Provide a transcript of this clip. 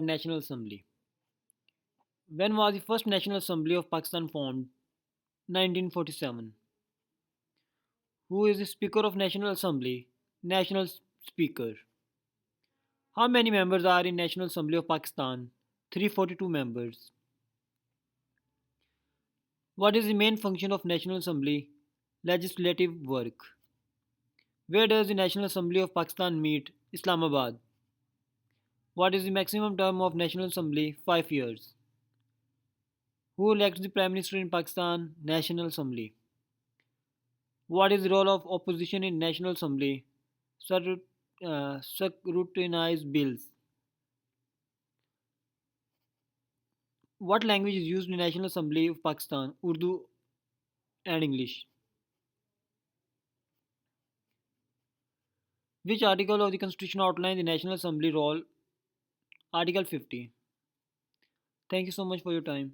National Assembly. When was the first National Assembly of Pakistan formed? 1947. Who is the Speaker of National Assembly? National Speaker. How many members are in National Assembly of Pakistan? 342 members. What is the main function of National Assembly? Legislative work. Where does the National Assembly of Pakistan meet? Islamabad. What is the maximum term of National Assembly? 5 years. Who elects the Prime Minister in Pakistan? National Assembly. What is the role of opposition in National Assembly? Scrutinize bills. What language is used in National Assembly of Pakistan? Urdu and English. Which article of the Constitution outlines the National Assembly role? Article 50. Thank you so much for your time.